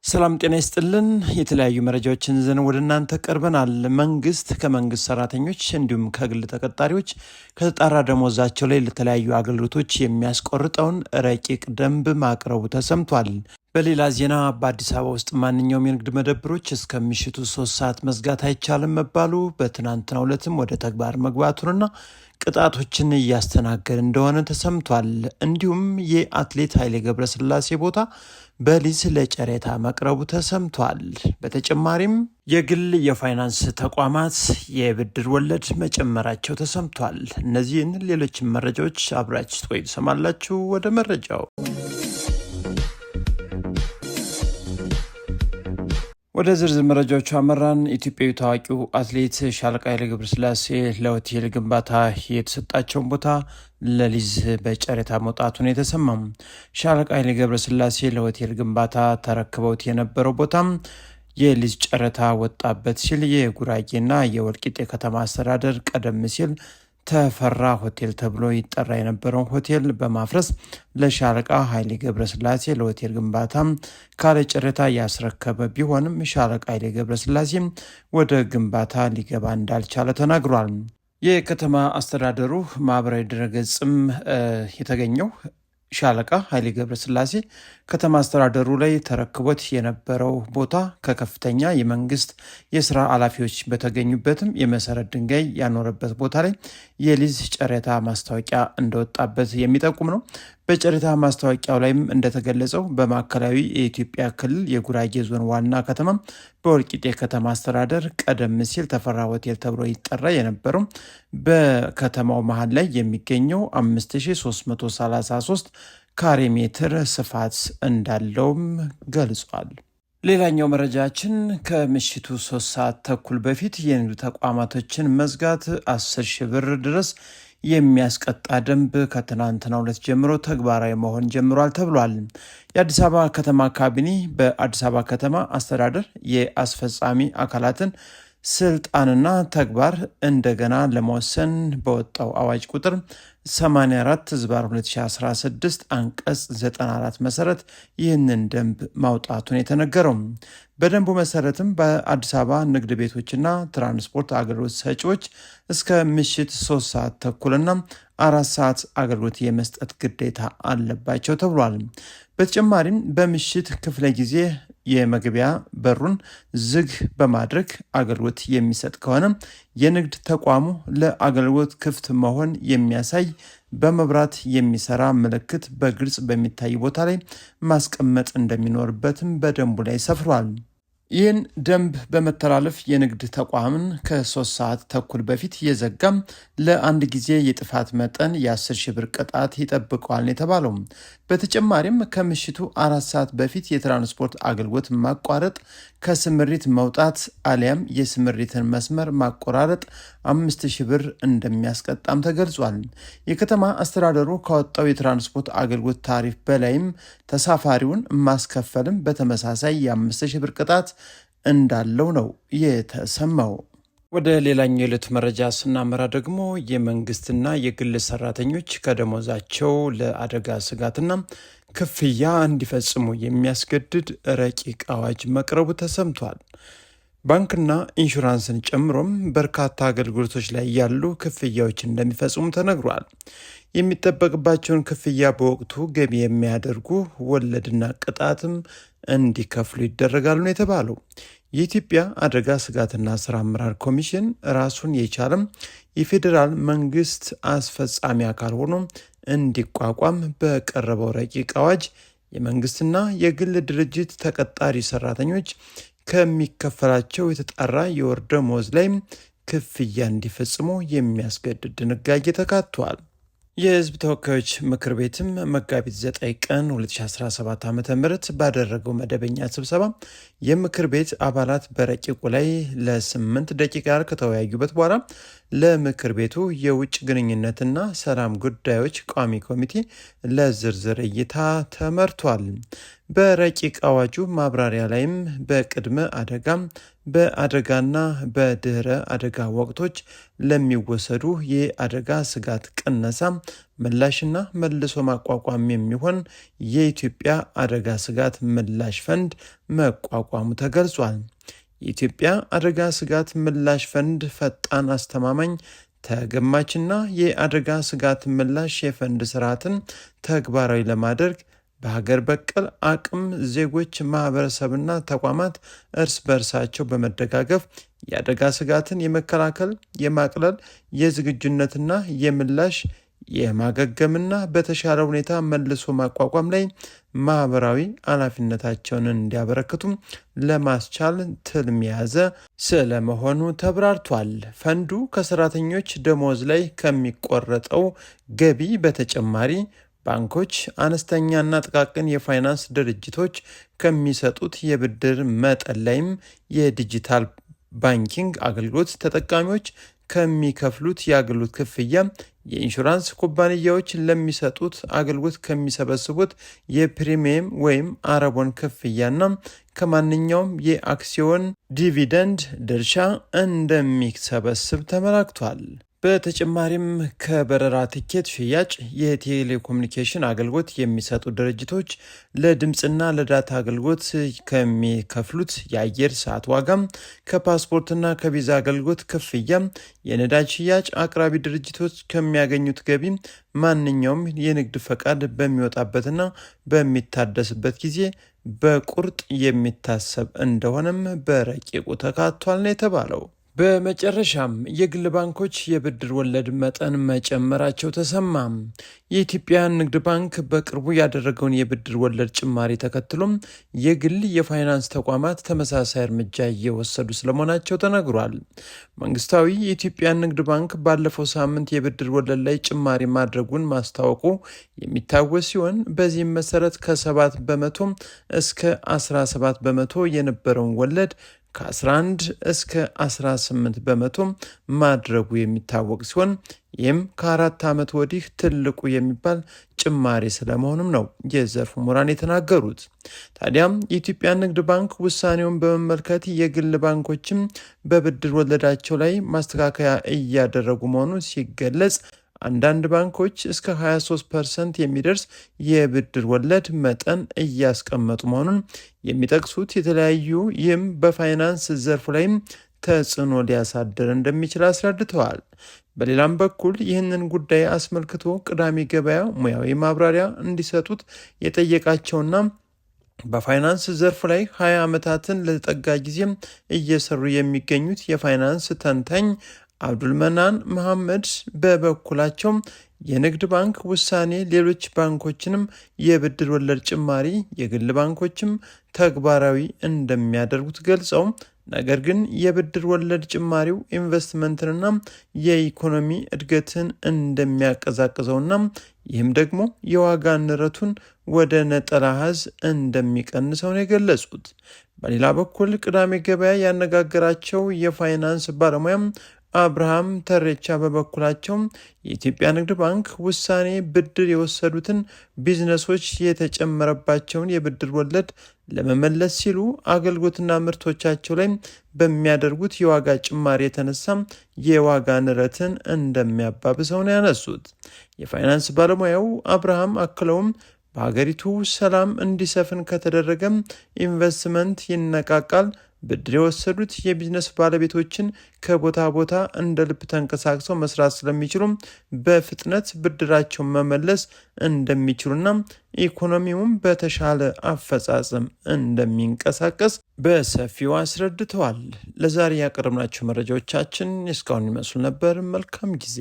ሰላም ጤና ይስጥልን። የተለያዩ መረጃዎችን ይዘን ወደ እናንተ ቀርበናል። መንግስት ከመንግስት ሰራተኞች እንዲሁም ከግል ተቀጣሪዎች ከተጣራ ደሞዛቸው ላይ ለተለያዩ አገልግሎቶች የሚያስቆርጠውን ረቂቅ ደንብ ማቅረቡ ተሰምቷል። በሌላ ዜና በአዲስ አበባ ውስጥ ማንኛውም የንግድ መደብሮች እስከ ምሽቱ 3 ሰዓት መዝጋት አይቻልም መባሉ በትናንትናው ዕለትም ወደ ተግባር መግባቱንና ቅጣቶችን እያስተናገደ እንደሆነ ተሰምቷል። እንዲሁም የአትሌት ኃይሌ ገብረስላሴ ቦታ በሊዝ ለጨረታ መቅረቡ ተሰምቷል። በተጨማሪም የግል የፋይናንስ ተቋማት የብድር ወለድ መጨመራቸው ተሰምቷል። እነዚህን ሌሎችን መረጃዎች አብራችሁ ትቆዩ ትሰማላችሁ። ወደ መረጃው ወደ ዝርዝር መረጃዎቹ አመራን። ኢትዮጵያዊ ታዋቂው አትሌት ሻለቃ ኃይሌ ገብረስላሴ ለሆቴል ግንባታ የተሰጣቸውን ቦታ ለሊዝ በጨረታ መውጣቱን የተሰማም። ሻለቃ ኃይሌ ገብረስላሴ ለሆቴል ግንባታ ተረክበውት የነበረው ቦታም የሊዝ ጨረታ ወጣበት ሲል የጉራጌና የወልቂጤ ከተማ አስተዳደር ቀደም ሲል ተፈራ ሆቴል ተብሎ ይጠራ የነበረውን ሆቴል በማፍረስ ለሻለቃ ኃይሌ ገብረስላሴ ለሆቴል ግንባታ ካለ ጨረታ ያስረከበ ቢሆንም ሻለቃ ኃይሌ ገብረስላሴ ወደ ግንባታ ሊገባ እንዳልቻለ ተናግሯል። የከተማ አስተዳደሩ ማህበራዊ ድረገጽም የተገኘው ሻለቃ ኃይሌ ገብረስላሴ ከተማ አስተዳደሩ ላይ ተረክቦት የነበረው ቦታ ከከፍተኛ የመንግስት የስራ ኃላፊዎች በተገኙበትም የመሰረት ድንጋይ ያኖረበት ቦታ ላይ የሊዝ ጨረታ ማስታወቂያ እንደወጣበት የሚጠቁም ነው። በጨረታ ማስታወቂያው ላይም እንደተገለጸው በማዕከላዊ የኢትዮጵያ ክልል የጉራጌ ዞን ዋና ከተማ በወልቂጤ ከተማ አስተዳደር ቀደም ሲል ተፈራ ሆቴል ተብሎ ይጠራ የነበረው በከተማው መሀል ላይ የሚገኘው 5333 ካሬ ሜትር ስፋት እንዳለውም ገልጿል። ሌላኛው መረጃችን ከምሽቱ 3 ሰዓት ተኩል በፊት የንግድ ተቋማቶችን መዝጋት 10,000 ብር ድረስ የሚያስቀጣ ደንብ ከትናንትናው ዕለት ጀምሮ ተግባራዊ መሆን ጀምሯል ተብሏል። የአዲስ አበባ ከተማ ካቢኔ በአዲስ አበባ ከተማ አስተዳደር የአስፈጻሚ አካላትን ስልጣንና ተግባር እንደገና ለመወሰን በወጣው አዋጅ ቁጥር 84/2016 አንቀጽ 94 መሰረት ይህንን ደንብ ማውጣቱን የተነገረው። በደንቡ መሰረትም በአዲስ አበባ ንግድ ቤቶችና ትራንስፖርት አገልግሎት ሰጪዎች እስከ ምሽት 3 ሰዓት ተኩልና 4 ሰዓት አገልግሎት የመስጠት ግዴታ አለባቸው ተብሏል። በተጨማሪም በምሽት ክፍለ ጊዜ የመግቢያ በሩን ዝግ በማድረግ አገልግሎት የሚሰጥ ከሆነ የንግድ ተቋሙ ለአገልግሎት ክፍት መሆን የሚያሳይ በመብራት የሚሰራ ምልክት በግልጽ በሚታይ ቦታ ላይ ማስቀመጥ እንደሚኖርበትም በደንቡ ላይ ሰፍሯል። ይህን ደንብ በመተላለፍ የንግድ ተቋምን ከ3 ሰዓት ተኩል በፊት የዘጋም ለአንድ ጊዜ የጥፋት መጠን የ10,000 ብር ቅጣት ይጠብቀዋል የተባለው። በተጨማሪም ከምሽቱ 4 ሰዓት በፊት የትራንስፖርት አገልግሎት ማቋረጥ፣ ከስምሪት መውጣት አሊያም የስምሪትን መስመር ማቆራረጥ 5,000 ብር እንደሚያስቀጣም ተገልጿል። የከተማ አስተዳደሩ ካወጣው የትራንስፖርት አገልግሎት ታሪፍ በላይም ተሳፋሪውን ማስከፈልም በተመሳሳይ የ5,000 ብር ቅጣት እንዳለው ነው የተሰማው። ወደ ሌላኛው የዕለት መረጃ ስናመራ ደግሞ የመንግስትና የግል ሰራተኞች ከደሞዛቸው ለአደጋ ስጋትና ክፍያ እንዲፈጽሙ የሚያስገድድ ረቂቅ አዋጅ መቅረቡ ተሰምቷል። ባንክና ኢንሹራንስን ጨምሮም በርካታ አገልግሎቶች ላይ ያሉ ክፍያዎች እንደሚፈጽሙ ተነግሯል። የሚጠበቅባቸውን ክፍያ በወቅቱ ገቢ የሚያደርጉ ወለድና ቅጣትም እንዲከፍሉ ይደረጋሉ ነው የተባለው። የኢትዮጵያ አደጋ ስጋትና ስራ አመራር ኮሚሽን ራሱን የቻለም የፌዴራል መንግስት አስፈጻሚ አካል ሆኖ እንዲቋቋም በቀረበው ረቂቅ አዋጅ የመንግስትና የግል ድርጅት ተቀጣሪ ሰራተኞች ከሚከፈላቸው የተጣራ የወር ደመወዝ ላይ ክፍያ እንዲፈጽሙ የሚያስገድድ ድንጋጌ ተካቷል። የህዝብ ተወካዮች ምክር ቤትም መጋቢት 9 ቀን 2017 ዓ.ም ባደረገው መደበኛ ስብሰባ የምክር ቤት አባላት በረቂቁ ላይ ለ8 ደቂቃ ከተወያዩበት በኋላ ለምክር ቤቱ የውጭ ግንኙነትና ሰላም ጉዳዮች ቋሚ ኮሚቴ ለዝርዝር እይታ ተመርቷል። በረቂቅ አዋጁ ማብራሪያ ላይም በቅድመ አደጋ በአደጋና በድህረ አደጋ ወቅቶች ለሚወሰዱ የአደጋ ስጋት ቅነሳ ምላሽና መልሶ ማቋቋም የሚሆን የኢትዮጵያ አደጋ ስጋት ምላሽ ፈንድ መቋቋሙ ተገልጿል። የኢትዮጵያ አደጋ ስጋት ምላሽ ፈንድ ፈጣን፣ አስተማማኝ፣ ተገማችና የአደጋ ስጋት ምላሽ የፈንድ ስርዓትን ተግባራዊ ለማድረግ በሀገር በቀል አቅም ዜጎች፣ ማህበረሰብና ተቋማት እርስ በርሳቸው በመደጋገፍ የአደጋ ስጋትን የመከላከል፣ የማቅለል፣ የዝግጁነትና የምላሽ የማገገምና በተሻለ ሁኔታ መልሶ ማቋቋም ላይ ማህበራዊ ኃላፊነታቸውን እንዲያበረክቱ ለማስቻል ትልም የያዘ ስለመሆኑ ተብራርቷል። ፈንዱ ከሰራተኞች ደሞዝ ላይ ከሚቆረጠው ገቢ በተጨማሪ ባንኮች፣ አነስተኛና ጥቃቅን የፋይናንስ ድርጅቶች ከሚሰጡት የብድር መጠን ላይም የዲጂታል ባንኪንግ አገልግሎት ተጠቃሚዎች ከሚከፍሉት የአገልግሎት ክፍያ፣ የኢንሹራንስ ኩባንያዎች ለሚሰጡት አገልግሎት ከሚሰበስቡት የፕሪሚየም ወይም አረቦን ክፍያና ከማንኛውም የአክሲዮን ዲቪደንድ ድርሻ እንደሚሰበስብ ተመላክቷል። በተጨማሪም ከበረራ ትኬት ሽያጭ፣ የቴሌኮሙኒኬሽን አገልግሎት የሚሰጡ ድርጅቶች ለድምፅና ለዳታ አገልግሎት ከሚከፍሉት የአየር ሰዓት ዋጋም፣ ከፓስፖርትና ከቪዛ አገልግሎት ክፍያ፣ የነዳጅ ሽያጭ አቅራቢ ድርጅቶች ከሚያገኙት ገቢ፣ ማንኛውም የንግድ ፈቃድ በሚወጣበትና በሚታደስበት ጊዜ በቁርጥ የሚታሰብ እንደሆነም በረቂቁ ተካቷል ነው የተባለው። በመጨረሻም የግል ባንኮች የብድር ወለድ መጠን መጨመራቸው ተሰማ። የኢትዮጵያ ንግድ ባንክ በቅርቡ ያደረገውን የብድር ወለድ ጭማሪ ተከትሎም የግል የፋይናንስ ተቋማት ተመሳሳይ እርምጃ እየወሰዱ ስለመሆናቸው ተነግሯል። መንግስታዊ የኢትዮጵያ ንግድ ባንክ ባለፈው ሳምንት የብድር ወለድ ላይ ጭማሪ ማድረጉን ማስታወቁ የሚታወስ ሲሆን በዚህም መሰረት ከ7 በመቶ እስከ 17 በመቶ የነበረውን ወለድ ከ11 እስከ 18 በመቶ ማድረጉ የሚታወቅ ሲሆን ይህም ከ4 ዓመት ወዲህ ትልቁ የሚባል ጭማሪ ስለመሆኑም ነው የዘርፉ ምሁራን የተናገሩት። ታዲያም የኢትዮጵያ ንግድ ባንክ ውሳኔውን በመመልከት የግል ባንኮችም በብድር ወለዳቸው ላይ ማስተካከያ እያደረጉ መሆኑ ሲገለጽ፣ አንዳንድ ባንኮች እስከ 23% የሚደርስ የብድር ወለድ መጠን እያስቀመጡ መሆኑን የሚጠቅሱት የተለያዩ ይህም በፋይናንስ ዘርፉ ላይም ተጽዕኖ ሊያሳድር እንደሚችል አስረድተዋል። በሌላም በኩል ይህንን ጉዳይ አስመልክቶ ቅዳሜ ገበያ ሙያዊ ማብራሪያ እንዲሰጡት የጠየቃቸውና በፋይናንስ ዘርፍ ላይ 20 ዓመታትን ለተጠጋ ጊዜም እየሰሩ የሚገኙት የፋይናንስ ተንታኝ አብዱልመናን መሐመድ በበኩላቸው የንግድ ባንክ ውሳኔ ሌሎች ባንኮችንም የብድር ወለድ ጭማሪ የግል ባንኮችም ተግባራዊ እንደሚያደርጉት ገልጸው፣ ነገር ግን የብድር ወለድ ጭማሪው ኢንቨስትመንትንና የኢኮኖሚ እድገትን እንደሚያቀዛቅዘውና ይህም ደግሞ የዋጋ ንረቱን ወደ ነጠላ አሃዝ እንደሚቀንሰው ነው የገለጹት። በሌላ በኩል ቅዳሜ ገበያ ያነጋገራቸው የፋይናንስ ባለሙያም አብርሃም ተሬቻ በበኩላቸው የኢትዮጵያ ንግድ ባንክ ውሳኔ ብድር የወሰዱትን ቢዝነሶች የተጨመረባቸውን የብድር ወለድ ለመመለስ ሲሉ አገልግሎትና ምርቶቻቸው ላይ በሚያደርጉት የዋጋ ጭማሪ የተነሳ የዋጋ ንረትን እንደሚያባብሰው ነው ያነሱት። የፋይናንስ ባለሙያው አብርሃም አክለውም በሀገሪቱ ሰላም እንዲሰፍን ከተደረገም ኢንቨስትመንት ይነቃቃል፣ ብድር የወሰዱት የቢዝነስ ባለቤቶችን ከቦታ ቦታ እንደ ልብ ተንቀሳቅሰው መስራት ስለሚችሉም በፍጥነት ብድራቸውን መመለስ እንደሚችሉና ኢኮኖሚውም በተሻለ አፈጻጸም እንደሚንቀሳቀስ በሰፊው አስረድተዋል። ለዛሬ ያቀረብናቸው መረጃዎቻችን እስካሁን ይመስሉ ነበር። መልካም ጊዜ